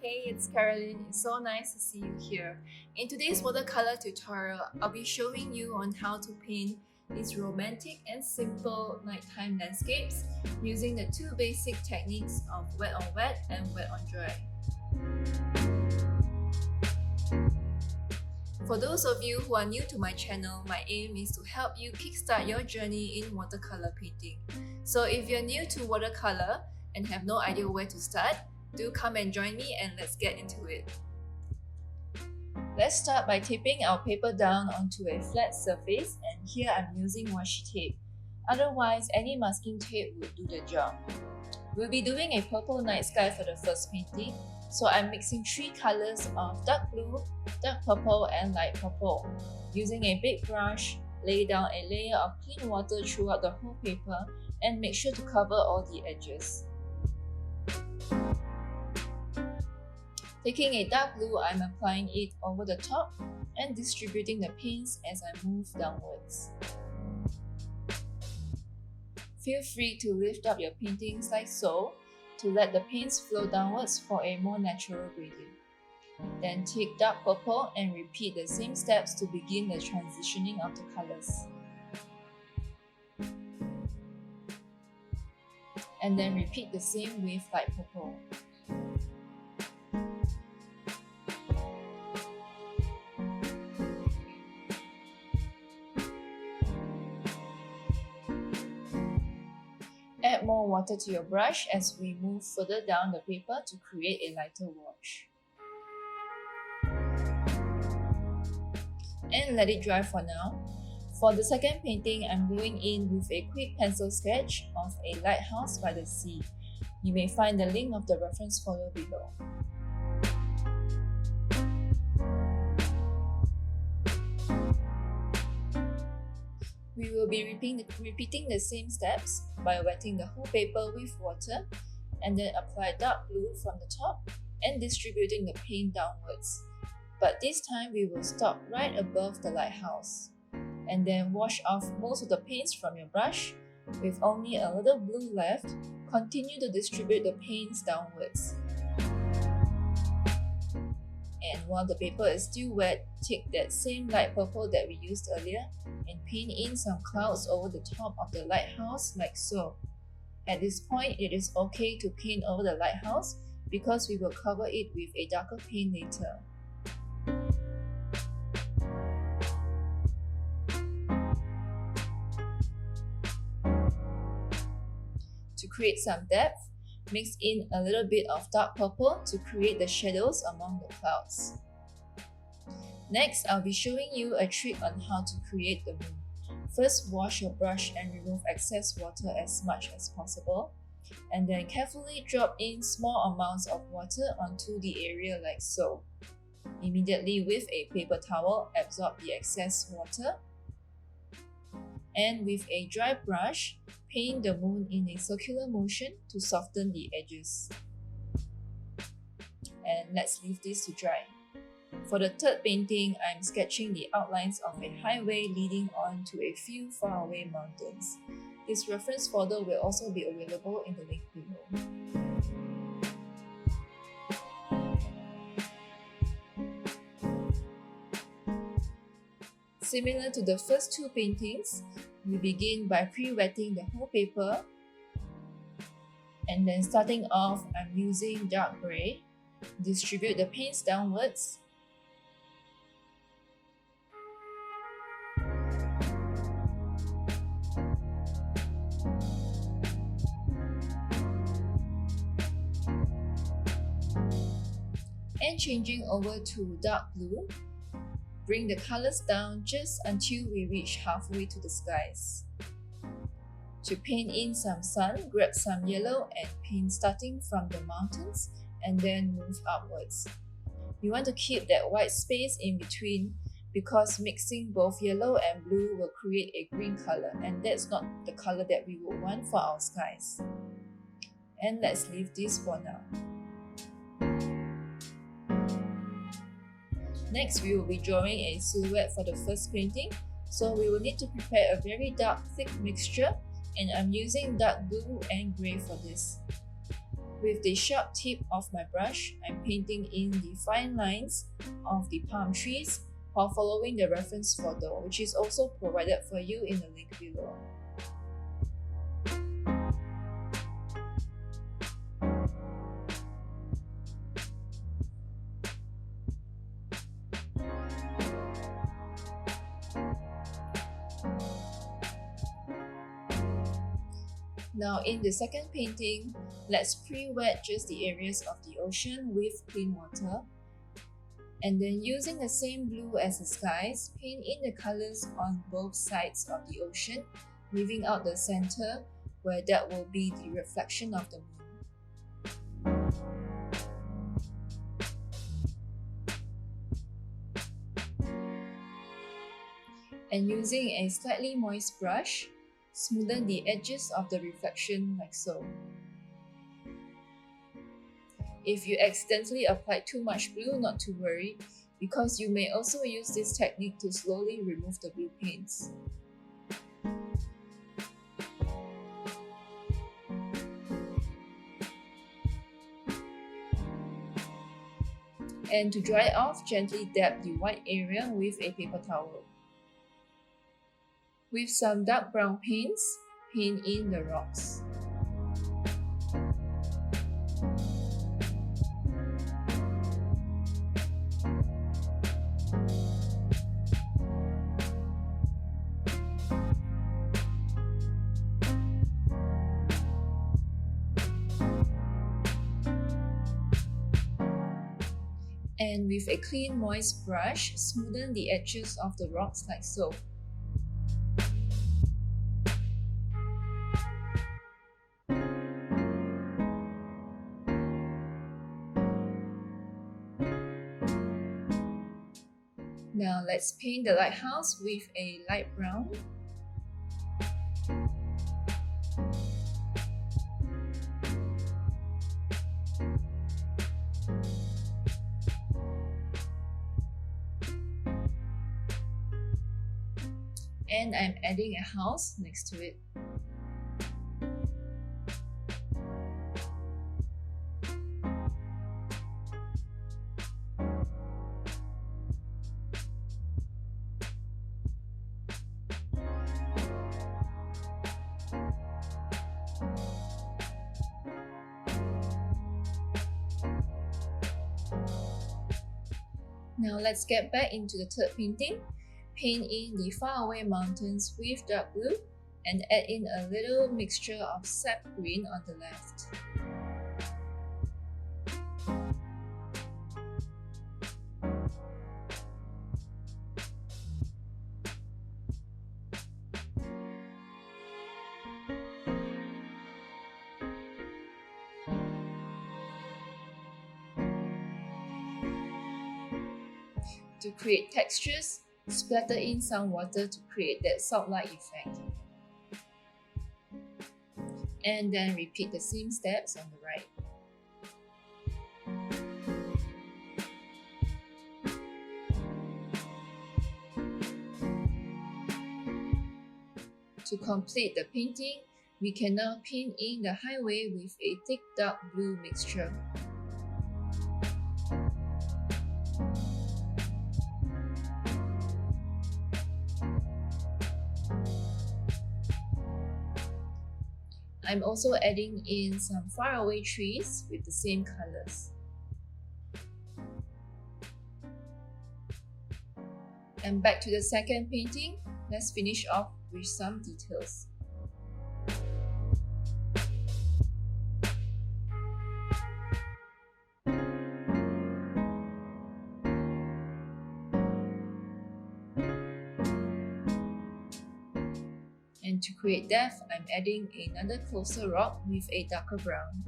Hey, it's Caroline. It's so nice to see you here. In today's watercolor tutorial, I'll be showing you on how to paint these romantic and simple nighttime landscapes using the two basic techniques of wet on wet and wet on dry. For those of you who are new to my channel, my aim is to help you kickstart your journey in watercolor painting. So if you're new to watercolor and have no idea where to start, do come and join me and let's get into it. Let's start by taping our paper down onto a flat surface, and here I'm using washi tape. Otherwise, any masking tape would do the job. We'll be doing a purple night sky for the first painting, so I'm mixing three colors of dark blue, dark purple and light purple. Using a big brush, lay down a layer of clean water throughout the whole paper and make sure to cover all the edges. Taking a dark blue, I'm applying it over the top and distributing the paints as I move downwards. Feel free to lift up your paintings like so to let the paints flow downwards for a more natural gradient. Then take dark purple and repeat the same steps to begin the transitioning of the colors. And then repeat the same with light purple. Add more water to your brush as we move further down the paper to create a lighter wash. And let it dry for now. For the second painting, I'm going in with a quick pencil sketch of a lighthouse by the sea. You may find the link of the reference photo below. We will be repeating the same steps by wetting the whole paper with water and then apply dark blue from the top and distributing the paint downwards. But this time we will stop right above the lighthouse and then wash off most of the paints from your brush. With only a little blue left, continue to distribute the paints downwards. And while the paper is still wet, take that same light purple that we used earlier and paint in some clouds over the top of the lighthouse like so. At this point, it is okay to paint over the lighthouse because we will cover it with a darker paint later. To create some depth, mix in a little bit of dark purple to create the shadows among the clouds. Next, I'll be showing you a trick on how to create the moon. First, wash your brush and remove excess water as much as possible, and then carefully drop in small amounts of water onto the area like so. Immediately with a paper towel, absorb the excess water, and with a dry brush, paint the moon in a circular motion to soften the edges. And let's leave this to dry. For the third painting, I'm sketching the outlines of a highway leading on to a few faraway mountains. This reference photo will also be available in the link below. Similar to the first two paintings, we begin by pre-wetting the whole paper, and then starting off, I'm using dark grey. Distribute the paints downwards. And changing over to dark blue. Bring the colors down just until we reach halfway to the skies. To paint in some sun, grab some yellow and paint starting from the mountains and then move upwards. You want to keep that white space in between because mixing both yellow and blue will create a green color, and that's not the color that we would want for our skies. And let's leave this for now. Next, we will be drawing a silhouette for the first painting, so we will need to prepare a very dark, thick mixture, and I'm using dark blue and grey for this. With the sharp tip of my brush, I'm painting in the fine lines of the palm trees while following the reference photo, which is also provided for you in the link below. Now in the second painting, let's pre-wet just the areas of the ocean with clean water. And then using the same blue as the skies, paint in the colors on both sides of the ocean, leaving out the center where that will be the reflection of the moon. And using a slightly moist brush, smoothen the edges of the reflection like so. If you accidentally applied too much blue, not to worry, because you may also use this technique to slowly remove the blue paints. And to dry off, gently dab the white area with a paper towel. With some dark brown paints, paint in the rocks. And with a clean, moist brush, smoothen the edges of the rocks like so. Now let's paint the lighthouse with a light brown. And I'm adding a house next to it. Now let's get back into the third painting. Paint in the faraway mountains with dark blue and add in a little mixture of sap green on the left. To create textures, splatter in some water to create that salt-like effect. And then repeat the same steps on the right. To complete the painting, we can now paint in the highway with a thick dark blue mixture. I'm also adding in some faraway trees with the same colors. And back to the second painting, let's finish off with some details. And to create depth, I'm adding another closer rock with a darker brown.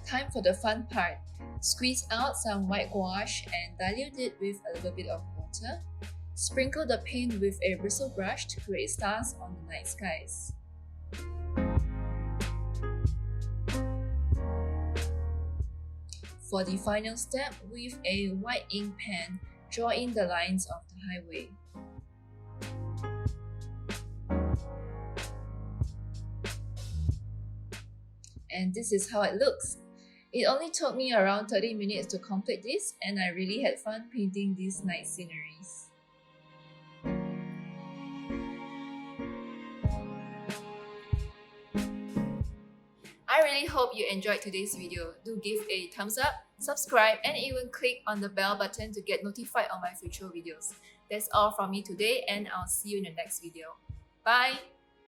Time for the fun part. Squeeze out some white gouache and dilute it with a little bit of water. Sprinkle the paint with a bristle brush to create stars on the night skies. For the final step, with a white ink pen, draw in the lines of the highway. And this is how it looks. It only took me around 30 minutes to complete this, and I really had fun painting these night sceneries. I really hope you enjoyed today's video. Do give a thumbs up, subscribe, and even click on the bell button to get notified on my future videos. That's all from me today, and I'll see you in the next video. Bye!